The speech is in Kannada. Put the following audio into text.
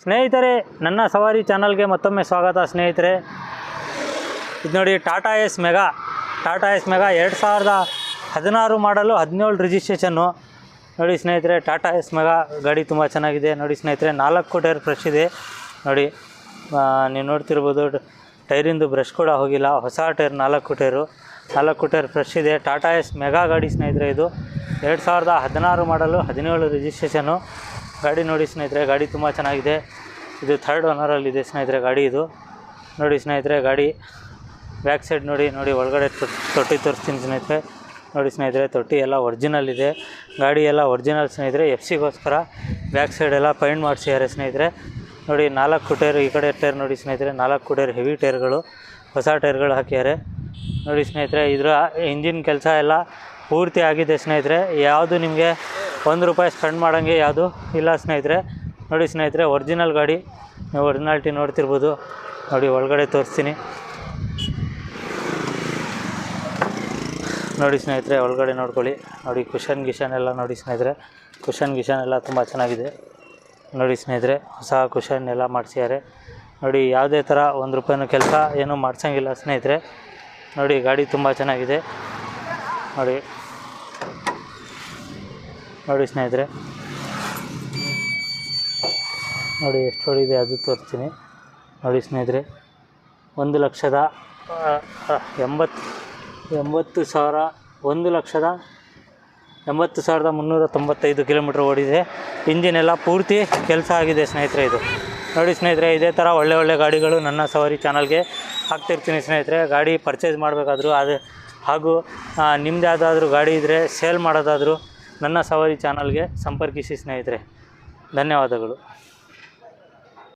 ಸ್ನೇಹಿತರೆ, ನನ್ನ ಸವಾರಿ ಚಾನಲ್ಗೆ ಮತ್ತೊಮ್ಮೆ ಸ್ವಾಗತ. ಸ್ನೇಹಿತರೆ, ಇದು ನೋಡಿ ಟಾಟಾ ಎಸ್ ಮೆಗಾ 2016 ಮಾಡಲು 17 ರಿಜಿಸ್ಟ್ರೇಷನ್ನು ನೋಡಿ ಸ್ನೇಹಿತರೆ. ಟಾಟಾ ಎಸ್ ಮೆಗಾ ಗಾಡಿ ತುಂಬ ಚೆನ್ನಾಗಿದೆ ನೋಡಿ ಸ್ನೇಹಿತರೆ. 4 ಟೈರ್ ಫ್ರೆಶ್ ಇದೆ ನೋಡಿ. ನೀವು ನೋಡ್ತಿರ್ಬೋದು, ಟೈರಿಂದು ಬ್ರಷ್ ಕೂಡ ಹೋಗಿಲ್ಲ, ಹೊಸ ಟೈರ್ 4 ಟೈರ್ ಫ್ರೆಶ್ ಇದೆ. ಟಾಟಾ ಎಸ್ ಮೆಗಾ ಗಾಡಿ ಸ್ನೇಹಿತರೆ. ಇದು 2016 ಮಾಡಲು 17 ರಿಜಿಸ್ಟ್ರೇಷನ್ನು ಗಾಡಿ ನೋಡಿ ಸ್ನೇಹಿತರೆ. ಗಾಡಿ ತುಂಬ ಚೆನ್ನಾಗಿದೆ. ಇದು 3rd ಓನರಲ್ಲಿದೆ ಸ್ನೇಹಿತರೆ ಗಾಡಿ. ಇದು ನೋಡಿ ಸ್ನೇಹಿತರೆ, ಗಾಡಿ ಬ್ಯಾಕ್ ಸೈಡ್ ನೋಡಿ ಒಳಗಡೆ ತೊಟ್ಟಿ ತೋರಿಸ್ತೀನಿ ಸ್ನೇಹಿತರೆ. ನೋಡಿ ಸ್ನೇಹಿತರೆ, ತೊಟ್ಟಿ ಎಲ್ಲ ಒರಿಜಿನಲ್ ಇದೆ. ಗಾಡಿ ಎಲ್ಲ ಒರಿಜಿನಲ್ ಸ್ನೇಹಿತರೆ. FC ಗೋಸ್ಕರ ಬ್ಯಾಕ್ ಸೈಡ್ ಎಲ್ಲ ಪೈಂಟ್ ಮಾಡಿಸಿದ್ದಾರೆ ಸ್ನೇಹಿತರೆ. ನೋಡಿ 4 ಟೈರ್, ಈ ಕಡೆ ಟೈರ್ ನೋಡಿ ಸ್ನೇಹಿತರೆ. 4 ಟೈರ್ ಹೆವಿ ಟೈರ್ಗಳು, ಹೊಸ ಟೈರ್ಗಳು ಹಾಕಿದ್ದಾರೆ ನೋಡಿ ಸ್ನೇಹಿತರೆ. ಇದರ ಇಂಜಿನ್ ಕೆಲಸ ಎಲ್ಲ ಪೂರ್ತಿ ಆಗಿದೆ ಸ್ನೇಹಿತರೆ. ಯಾವುದು ನಿಮಗೆ ₹1 ಸ್ಪೆಂಡ್ ಮಾಡೋಂಗೆ ಯಾವುದು ಇಲ್ಲ ಸ್ನೇಹಿತರೆ. ನೋಡಿ ಸ್ನೇಹಿತರೆ, ಒರಿಜಿನಲ್ ಗಾಡಿ, ನೀವು ಒರಿಜಿನಾಲಿಟಿ ನೋಡ್ತಿರ್ಬೋದು. ನೋಡಿ ಒಳಗಡೆ ತೋರಿಸ್ತೀನಿ ನೋಡಿ ಸ್ನೇಹಿತರೆ. ಒಳಗಡೆ ನೋಡ್ಕೊಳ್ಳಿ. ನೋಡಿ ಕುಷನ್ ಎಲ್ಲ ನೋಡಿ ಸ್ನೇಹಿತರೆ. ಕುಷನ್ ಎಲ್ಲ ತುಂಬ ಚೆನ್ನಾಗಿದೆ ನೋಡಿ ಸ್ನೇಹಿತರೆ. ಹೊಸ ಕುಷನ್ ಎಲ್ಲ ಮಾಡಿಸಿದ್ದಾರೆ ನೋಡಿ. ಯಾವುದೇ ಥರ ₹1 ಕೆಲಸ ಏನೂ ಮಾಡ್ಸೋಂಗಿಲ್ಲ ಸ್ನೇಹಿತರೆ. ನೋಡಿ ಗಾಡಿ ತುಂಬ ಚೆನ್ನಾಗಿದೆ ನೋಡಿ ಸ್ನೇಹಿತರೆ. ನೋಡಿ ಎಷ್ಟು ಹೊಡಿದೆ ಅದು ತೋರಿಸ್ತೀನಿ ನೋಡಿ ಸ್ನೇಹಿತರೆ. 1,80,395 ಕಿಲೋಮೀಟ್ರ್ ಓಡಿದೆ. ಇಂಜಿನ್ ಎಲ್ಲ ಪೂರ್ತಿ ಕೆಲಸ ಆಗಿದೆ ಸ್ನೇಹಿತರೆ. ಇದು ನೋಡಿ ಸ್ನೇಹಿತರೆ, ಇದೇ ಥರ ಒಳ್ಳೆ ಗಾಡಿಗಳು ನನ್ನ ಸವಾರಿ ಚಾನಲ್ಗೆ ಹಾಕ್ತಿರ್ತೀನಿ ಸ್ನೇಹಿತರೆ. ಗಾಡಿ ಪರ್ಚೇಸ್ ಮಾಡಬೇಕಾದ್ರೂ ಹಾಗೂ ನಿಮ್ಮದು ಯಾವುದಾದ್ರೂ ಗಾಡಿ ಇದ್ದರೆ ಸೇಲ್ ಮಾಡೋದಾದರೂ ನನ್ನ ಸವಾರಿ ಚಾನಲ್ಗೆ ಸಂಪರ್ಕಿಸಿ ಸ್ನೇಹಿತರೆ. ಧನ್ಯವಾದಗಳು.